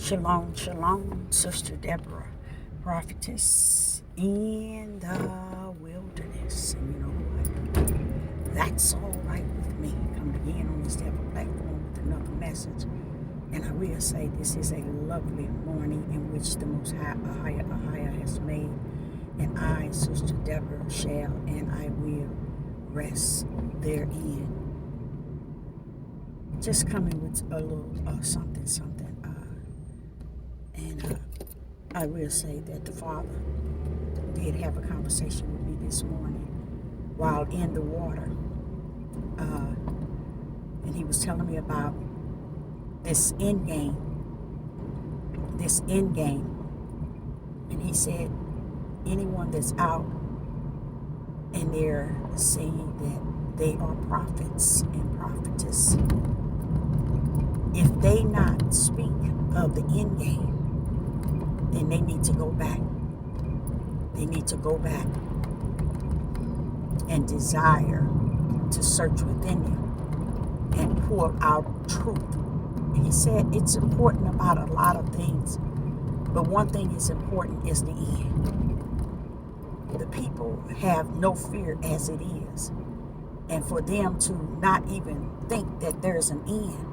Shalom, shalom, Sister Deborah, prophetess in the wilderness. And you know what? That's all right with me. Coming again on this Deborah platform with another message. And I will say this is a lovely morning in which the Most High, Ahia has made. And I, Sister Deborah, shall and I will rest therein. Just coming with a little something. And I will say that the Father did have a conversation with me this morning while in the water. And he was telling me about this end game. And he said, anyone that's out and they're saying that they are prophets and prophetess, if they not speak of the end game, then they need to go back. They need to go back and desire to search within them and pour out truth. And he said it's important about a lot of things, but one thing is important is the end. The people have no fear as it is. And for them to not even think that there's an end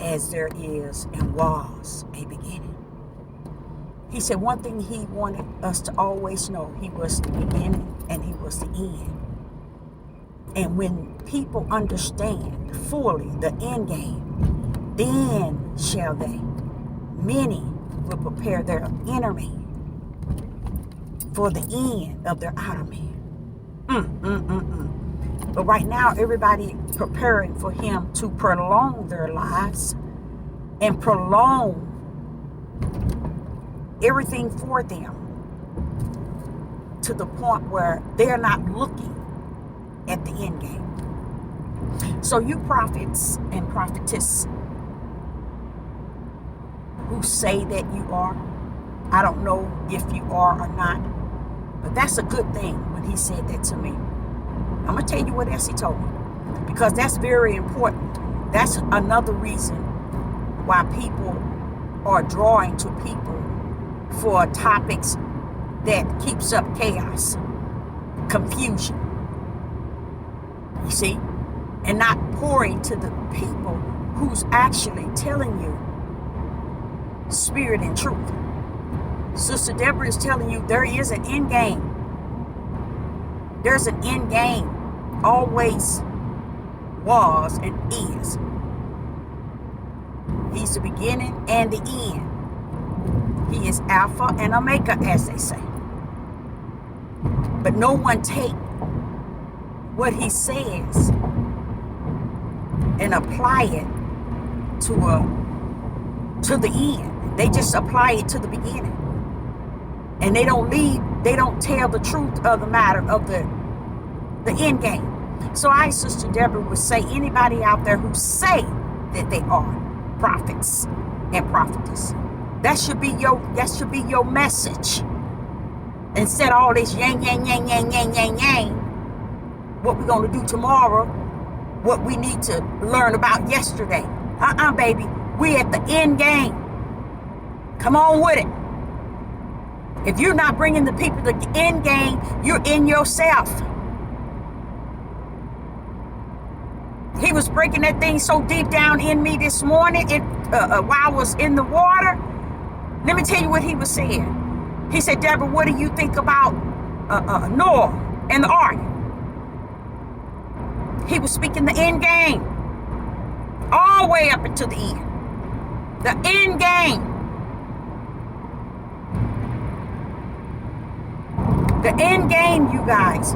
as there is and was a beginning. He said one thing he wanted us to always know, he was the beginning and he was the end. And when people understand fully the end game, then shall they, many will prepare their inner man for the end of their outer man. But right now, everybody preparing for him to prolong their lives and prolong everything for them to the point where they're not looking at the end game. So you prophets and prophetess who say that you are, I don't know if you are or not, but that's a good thing when he said that to me. I'm going to tell you what else he told me, because that's very important. That's another reason why people are drawing to people for topics that keeps up chaos, confusion, you see, and not pouring to the people who's actually telling you spirit and truth. Sister Deborah is telling you there is an end game. There's an end game, always was and is. He's the beginning and the end. He is Alpha and Omega, as they say. But no one take what he says and apply it to the end. They just apply it to the beginning. And they don't tell the truth of the matter of the end game. So I, Sister Deborah, would say anybody out there who say that they are prophets and prophetess, that should be your message. Instead of all this yang. What we're gonna do tomorrow, what we need to learn about yesterday. Baby, we at the end game. Come on with it. If you're not bringing the people to the end game, you're in yourself. He was breaking that thing so deep down in me this morning while I was in the water. Let me tell you what he was saying. He said, Deborah, what do you think about Noah and the ark? He was speaking the end game. All the way up until the end. The end game. The end game, you guys.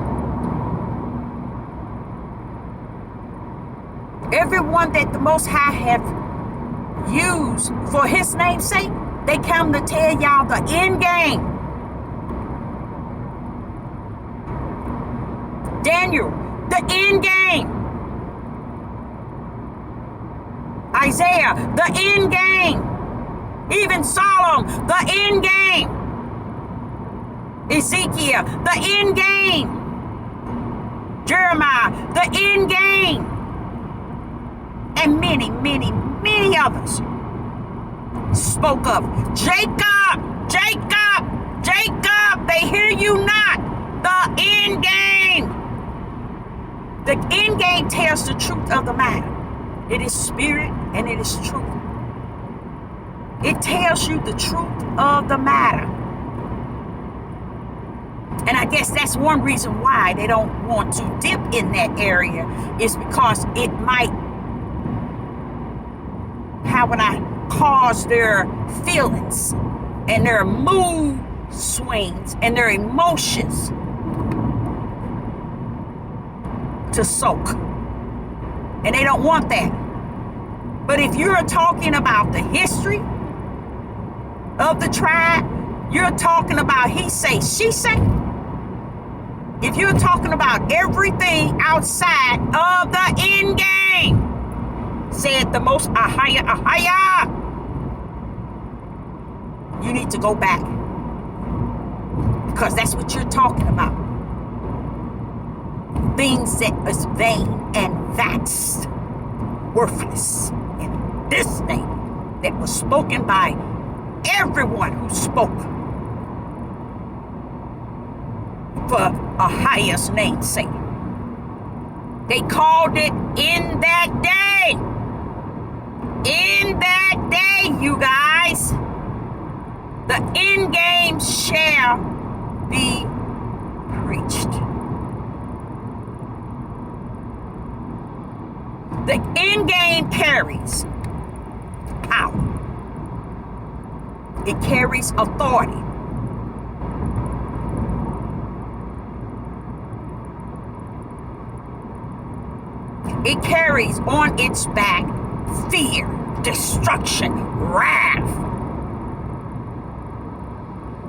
Everyone that the Most High have used for his name's sake, they come to tell y'all the end game. Daniel, the end game. Isaiah, the end game. Even Solomon, the end game. Ezekiel, the end game. Jeremiah, the end game. And many others. spoke of. Jacob, Jacob, Jacob, they hear you not. The end game. The end game tells the truth of the matter. It is spirit and it is truth. It tells you the truth of the matter. And I guess that's one reason why they don't want to dip in that area, is because it might, how would I, cause their feelings and their mood swings and their emotions to soak. And they don't want that. But if you're talking about the history of the tribe, you're talking about he say, she say. If you're talking about everything outside of the end game, said the most ahaya, you need to go back. Because that's what you're talking about. Things that is vain and vexed, worthless. And this thing that was spoken by everyone who spoke for a highest namesake. They called it in that day. In that day, you guys, the end game shall be preached. The end game carries power. It carries authority. It carries on its back fear, destruction, wrath.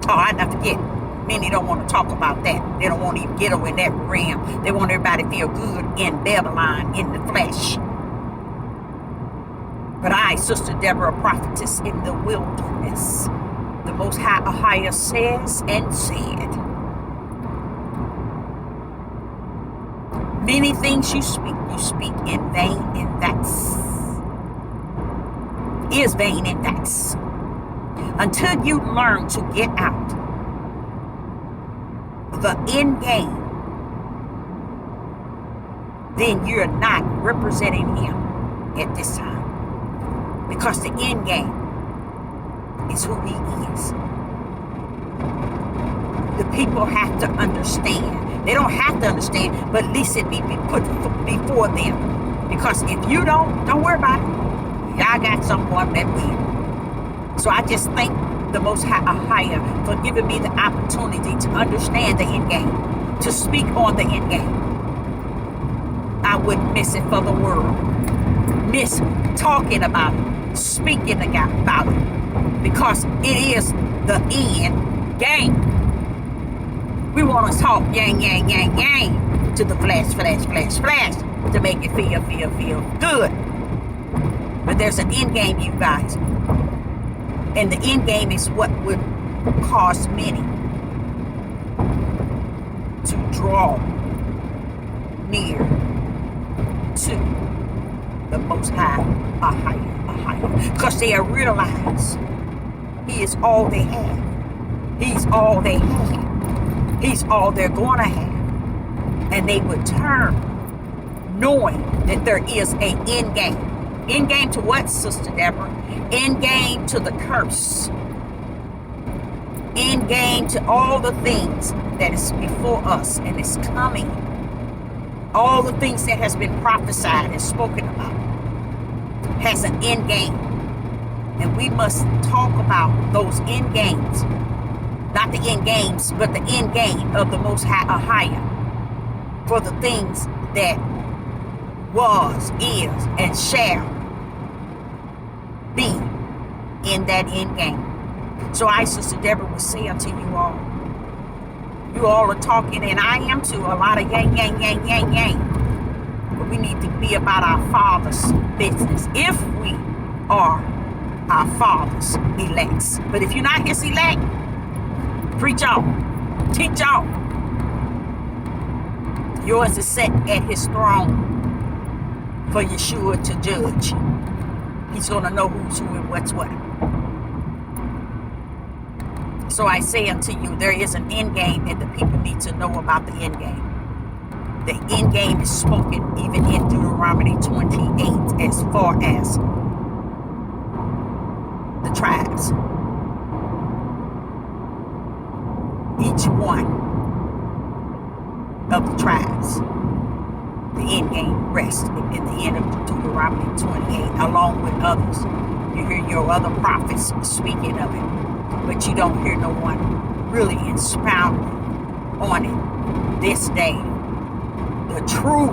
Oh, I not forget. Many don't want to talk about that. They don't want to even get over in that realm. They want everybody to feel good in Babylon, in the flesh. But I, Sister Deborah, prophetess in the wilderness, the Most High says and said, many things you speak in vain and vex. Is vain and vex. Until you learn to get out the end game, then you're not representing him at this time. Because the end game is who he is. The people have to understand. They don't have to understand, but at least it be put before them. Because if you don't worry about it. Y'all got someone that will. So I just thank the Most Higher for giving me the opportunity to understand the end game, to speak on the end game. I wouldn't miss it for the world. Miss talking about it, speaking about it, because it is the end game. We want to talk yang, yang, yang, yang to the flash, flash, flash, flash to make it feel good. But there's an end game, you guys. And the end game is what would cause many to draw near to the Most High, a higher. Because they realize he is all they have. He's all they have. He's all they're going to have. And they would turn knowing that there is an end game. End game to what, Sister Deborah? End game to the curse. End game to all the things that is before us and is coming. All the things that has been prophesied and spoken about has an end game. And we must talk about those end games. Not the end games, but the end game of the Most Higher. For the things that was, is, and shall be in that end game. So I, Sister Deborah, will say unto you all are talking, and I am too, a lot of yang, yang, yang, yang, yang. But we need to be about our Father's business if we are our Father's elects. But if you're not his elect, preach on, teach on. Yours is set at his throne for Yeshua to judge. He's going to know who's who and what's what. So I say unto you, there is an end game, and the people need to know about the end game. The end game is spoken even in Deuteronomy 28 as far as the tribes. Each one of the tribes, the end game rests in the end of Deuteronomy 28, along with others. You hear your other prophets speaking of it, but you don't hear no one really expounding on it this day. The truth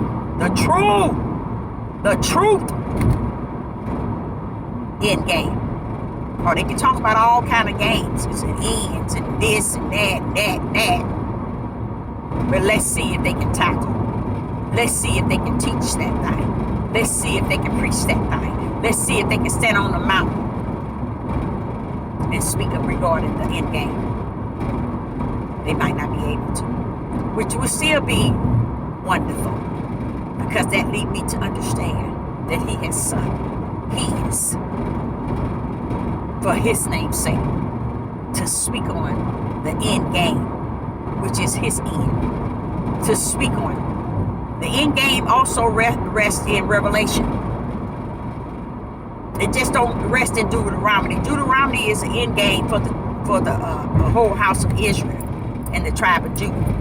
end game. Or they can talk about all kind of games. It's an ends and this and that and that and that. But let's see if they can tackle. Let's see if they can teach that thing. Let's see if they can preach that thing. Let's see if they can stand on the mountain and speak of regarding the end game. They might not be able to, which will still be wonderful, because that lead me to understand that he has sung his, for his name's sake, to speak on the end game, which is his end, to speak on. The end game also rests in Revelation. It just don't rest in Deuteronomy. Deuteronomy is the end game for the whole house of Israel and the tribe of Judah.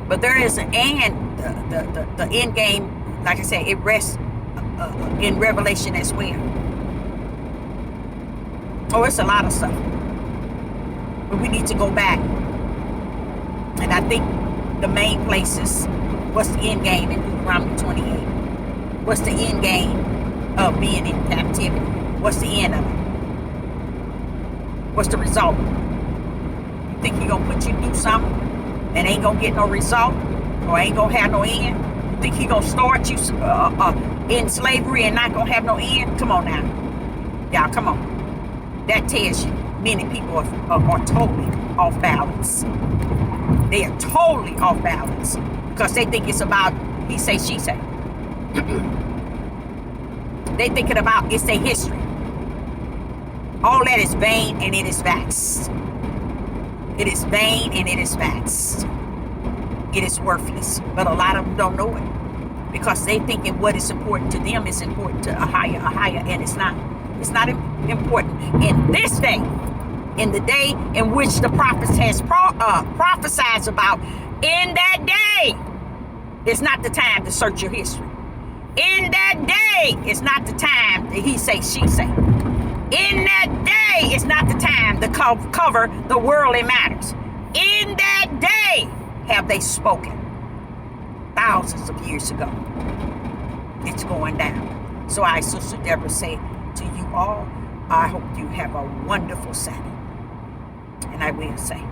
But there is an the end game, like I said, it rests in Revelation as well. Oh, it's a lot of stuff. But we need to go back. And I think the main places, what's the end game in Deuteronomy 28? What's the end game of being in captivity? What's the end of it? What's the result? You think he gonna put you through something and ain't gonna get no result, or ain't gonna have no end? You think he gonna start you in slavery and not gonna have no end? Come on now, y'all, come on. That tells you many people are totally off balance. They are totally off balance because they think it's about he say, she say. They thinking about it's their history. All that is vain and it is vast. It is vain and it is vast. It is worthless. But a lot of them don't know it because they thinking what is important to them is important to a higher, and it's not. It's not important in this day, in the day in which the prophets has prophesied about. In that day, it's not the time to search your history. In that day, it's not the time that he say, she say. In that day, it's not the time to cover the worldly matters. In that day, have they spoken. Thousands of years ago. It's going down. So I, Sister Deborah, say to you all, I hope you have a wonderful Sabbath. And I will say,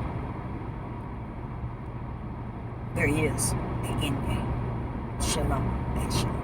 there is the end game. Shalom and shalom.